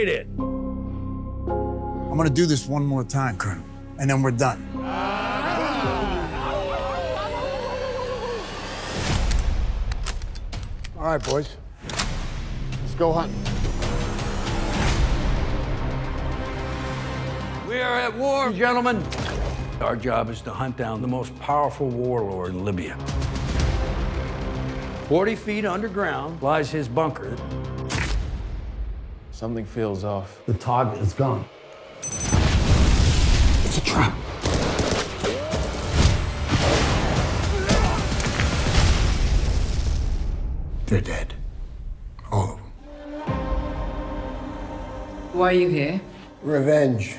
made it. I'm gonna do this one more time, Colonel, and then we're done. All right, boys. Let's go hunting. We are at war, gentlemen. Our job is to hunt down the most powerful warlord in Libya. 40 feet underground lies his bunker. Something feels off. The target is gone. It's a trap. They're dead. All of them. Why are you here? Revenge.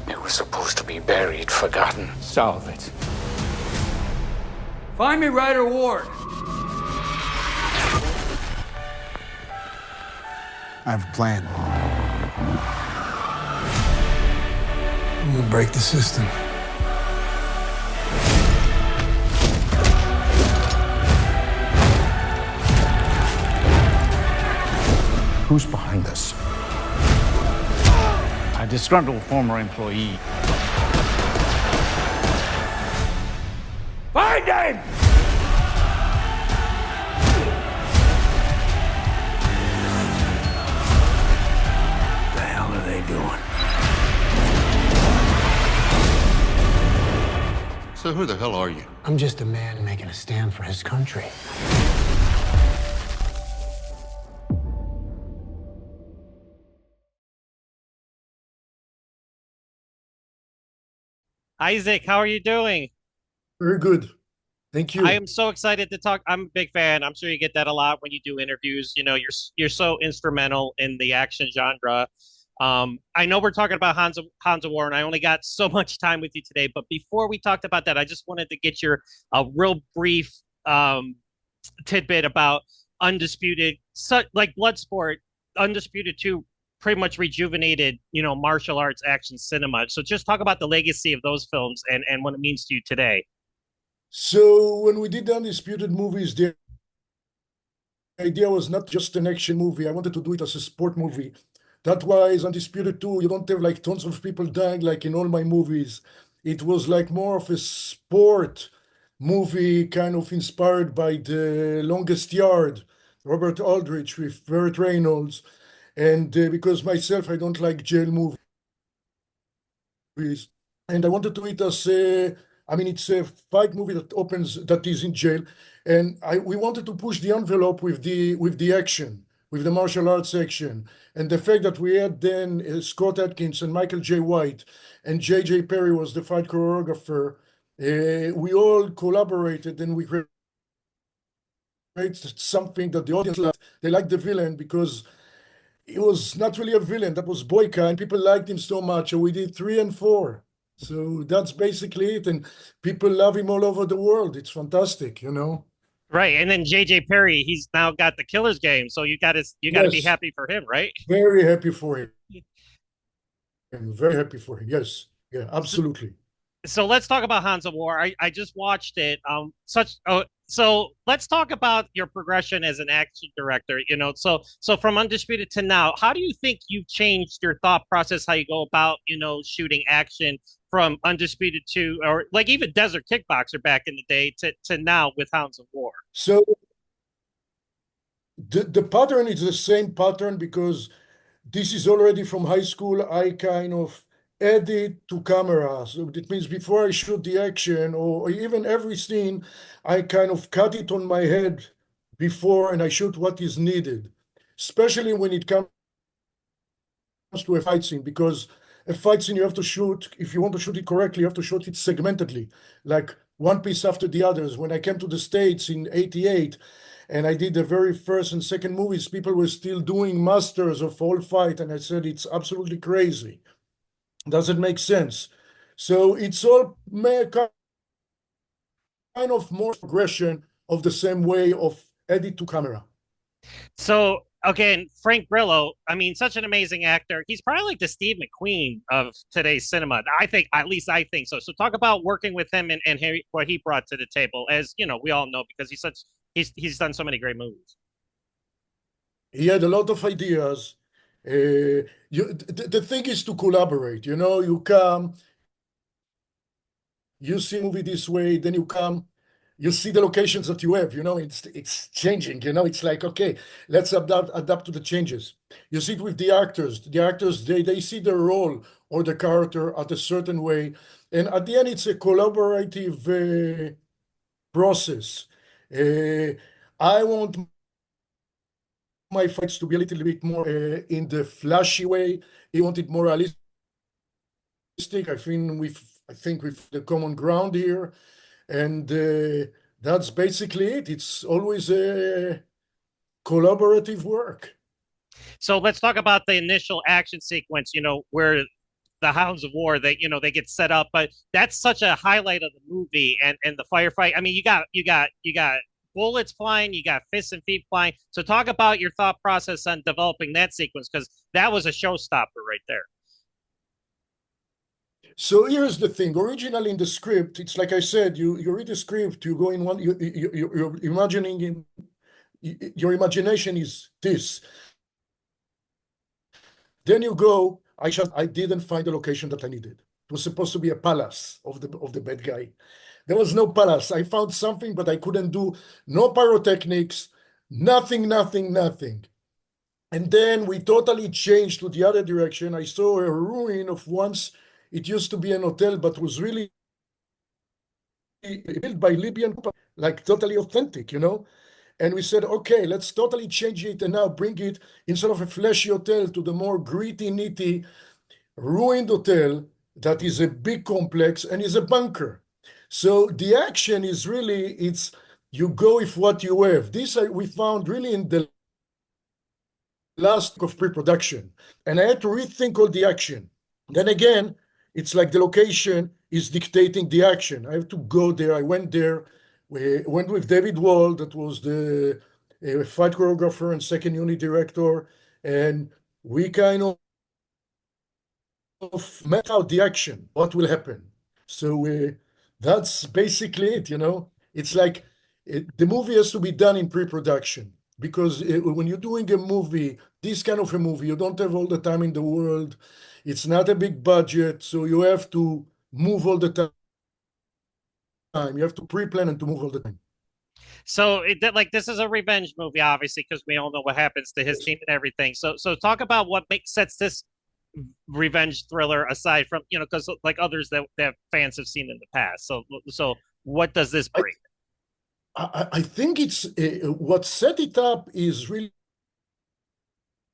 It was supposed to be buried, forgotten. Solve it. Find me Ryder Ward. I have a plan. I'm gonna break the system. Who's behind this? A disgruntled former employee. Find him! What the hell are they doing? So who the hell are you? I'm just a man making a stand for his country. Isaac, how are you doing? Very good. Thank you. I am so excited to talk. I'm a big fan. I'm sure you get that a lot when you do interviews. You know, you're so instrumental in the action genre. I know we're talking about Hounds of War, and I only got so much time with you today. But before we talked about that, I just wanted to get your real brief tidbit about Undisputed, like Bloodsport, Undisputed 2 pretty much rejuvenated, you know, martial arts action cinema. So just talk about the legacy of those films and what it means to you today. So when we did the Undisputed movies, the idea was not just an action movie. I wanted to do it as a sport movie. That was Undisputed 2. You don't have like tons of people dying like in all my movies. It was like more of a sport movie, kind of inspired by The Longest Yard, Robert Aldrich with Burt Reynolds. And because myself, I don't like jail movies. And I wanted to do it as it's a fight movie that opens, that is in jail. And we wanted to push the envelope with the action, with the martial arts action. And the fact that we had then Scott Adkins and Michael J. White and J.J. Perry was the fight choreographer. We all collaborated and we created something that the audience liked. They liked the villain because he was not really a villain. That was Boyka, and people liked him so much. And we did 3 and 4. So that's basically it. And people love him all over the world. It's fantastic, you know? Right. And then J.J. Perry, he's now got the Killer's Game. So you got to be happy for him, right? Very happy for him. I'm very happy for him. Yes. Yeah, absolutely. So let's talk about Hounds of War. I just watched it. So let's talk about your progression as an action director. You know, so from Undisputed to now, how do you think you've changed your thought process, how you go about, you know, shooting action from Undisputed to, or like even Desert Kickboxer back in the day to now with Hounds of War? So the pattern is the same pattern because this is already from high school. I kind of edit to camera. So it means before I shoot the action or even every scene, I kind of cut it on my head before and I shoot what is needed, especially when it comes to a fight scene, because a fight scene you have to shoot, if you want to shoot it correctly, you have to shoot it segmentedly, like one piece after the others. When I came to the States in '88 and I did the very first and second movies, people were still doing masters of all fight. And I said, it's absolutely crazy. Doesn't make sense. So it's all kind of more progression of the same way of edit to camera. So again, Frank Grillo, I mean, such an amazing actor. He's probably like the Steve McQueen of today's cinema. I think, at least I think so. So talk about working with him and what he brought to the table, as you know, we all know, because he's done so many great movies. He had a lot of ideas. The thing is to collaborate. You come, you see a movie this way, then you come, you see the locations that you have. It's changing. It's like, okay, let's adapt to the changes. You see it with the actors. The actors, they see the role or the character at a certain way, and at the end, it's a collaborative process. I want my fights to be a little bit more in the flashy way. He wanted more realistic. I think with the common ground here, and that's basically it. It's always a collaborative work. So let's talk about the initial action sequence, where the Hounds of War, they get set up, but that's such a highlight of the movie and the firefight. I mean, you got bullets flying, you got fists and feet flying. So talk about your thought process on developing that sequence, because that was a showstopper right there. So here's the thing. Originally in the script, it's like I said, you read the script, you go in one, you're imagining your imagination is this. Then you go, I didn't find the location that I needed. It was supposed to be a palace of the bad guy. There was no palace. I found something, but I couldn't do no pyrotechnics, nothing. And then we totally changed to the other direction. I saw a ruin of once it used to be an hotel, but was really built by Libyan, like totally authentic, And we said, okay, let's totally change it and now bring it, instead of a flashy hotel, to the more gritty, nitty, ruined hotel that is a big complex and is a bunker. So the action is really, you go with what you have. This we found really in the last of pre-production. And I had to rethink all the action. Then again, it's like the location is dictating the action. I have to go there. I went there. We went with David Wall, that was the fight choreographer and second unit director, and we kind of map out the action, what will happen. So that's basically it. It's like the movie has to be done in pre-production, because when you're doing a movie, this kind of a movie, you don't have all the time in the world. It's not a big budget, so you have to move all the time. You have to pre-plan and to move all the time. So this is a revenge movie, obviously, because we all know what happens to his team and everything. So talk about what sets this revenge thriller aside from, because like others that fans have seen in the past. So what does this bring? I think it's what set it up is really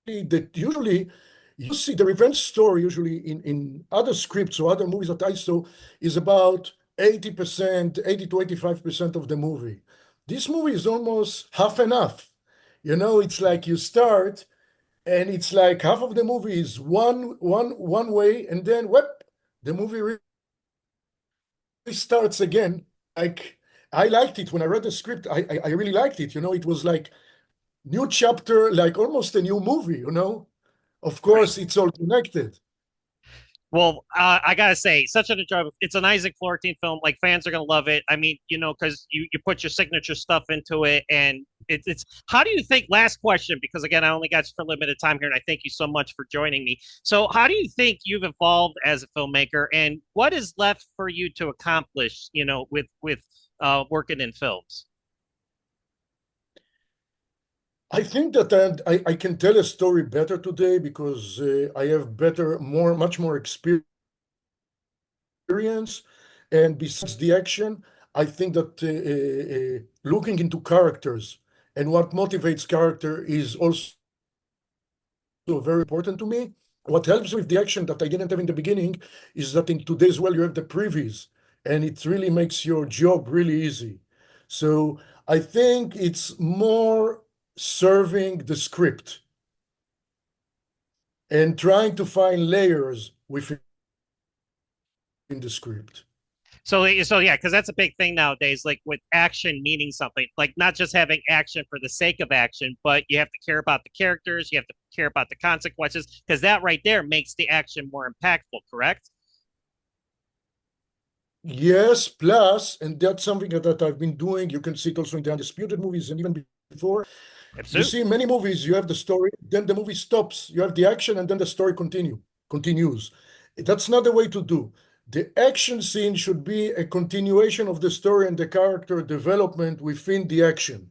that usually you see the revenge story usually in other scripts or other movies that I saw is about 80%, 80 to 85% of the movie. This movie is almost half and half. It's like you start and it's like half of the movie is one way, and then the movie starts again. Like, I liked it when I read the script. I really liked it. It was like new chapter, like almost a new movie. Of course, it's all connected. Well, I gotta say, such an enjoyable. It's an Isaac Florentine film. Like, fans are gonna love it. I mean, because you put your signature stuff into it, and it's. How do you think? Last question, because again, I only got you for limited time here, and I thank you so much for joining me. So, how do you think you've evolved as a filmmaker, and what is left for you to accomplish? With working in films. I think that I can tell a story better today because I have much more experience. And besides the action, I think that looking into characters and what motivates character is also very important to me. What helps with the action that I didn't have in the beginning is that in today's world, you have the previews, and it really makes your job really easy. So I think it's more serving the script and trying to find layers within the script. So yeah, because that's a big thing nowadays, like with action meaning something, like not just having action for the sake of action, but you have to care about the characters, you have to care about the consequences, because that right there makes the action more impactful, correct? Yes, plus, and that's something that I've been doing. You can see it also in the Undisputed movies and even before. You Absolutely. see, in many movies, you have the story, then the movie stops. You have the action, and then the story continues. That's not the way to do. The action scene should be a continuation of the story and the character development within the action,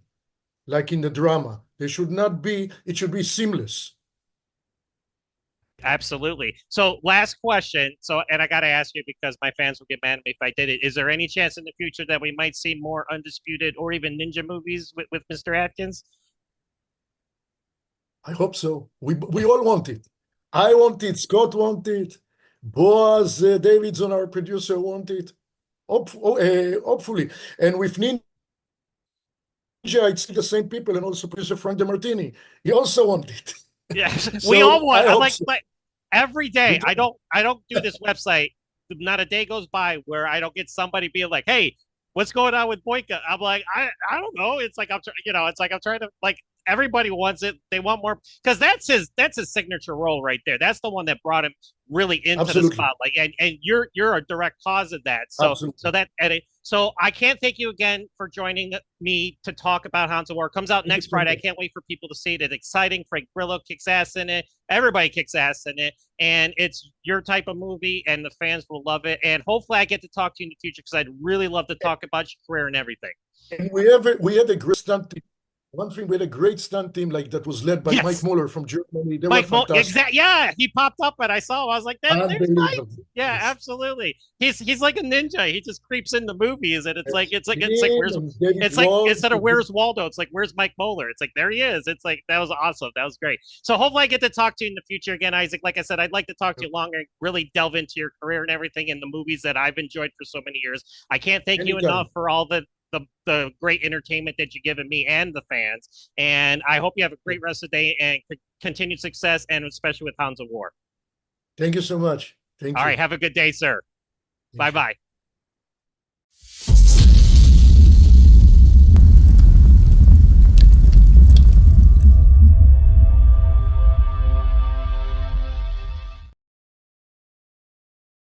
like in the drama. It should be seamless. Absolutely. So last question. So, and I got to ask you because my fans will get mad at me if I did it. Is there any chance in the future that we might see more Undisputed or even Ninja movies with Mr. Atkins? I hope so. We all want it. I want it. Scott want it. Boaz Davidson, our producer, want it. Hopefully. And with Ninja, it's the same people, and also producer Frank DeMartini. He also want it. Yeah, So we all want. I I'm hope like, so. like every day. I don't do this website. Not a day goes by where I don't get somebody being like, "Hey, what's going on with Boyka?" I'm like, I don't know. It's like it's like I'm trying to like everybody wants it. They want more because that's his signature role right there. That's the one that brought him really into Absolutely. the spotlight, and you're a direct cause of that. So Absolutely. so I can't thank you again for joining me to talk about Hounds of War. It comes out next Friday. I can't wait for people to see it. It's exciting. Frank Grillo kicks ass in it. Everybody kicks ass in it, and it's your type of movie, and the fans will love it. And hopefully, I get to talk to you in the future because I'd really love to talk about your career and everything. And we had a great stunt team. One thing, we had a great stunt team like that was led by Yes. Mike Muller from Germany. They Mike were fantastic. exactly. Yeah, he popped up and I saw him. I was like, there's Mike. Unbelievable. Yeah, Yes. absolutely. He's like a ninja. He just creeps in the movies, and it's like Him where's and David it's like Wall. instead of where's Waldo, it's like where's Mike Moeller? It's like there he is. It's like that was awesome. That was great. So hopefully I get to talk to you in the future again, Isaac. Like I said, I'd like to talk to you longer, really delve into your career and everything in the movies that I've enjoyed for so many years. I can't thank you Anytime. enough for all the great entertainment that you've given me and the fans. And I hope you have a great rest of the day and continued success, and especially with Hounds of War. Thank you so much. Thank you. All right. Have a good day, sir. Bye-bye.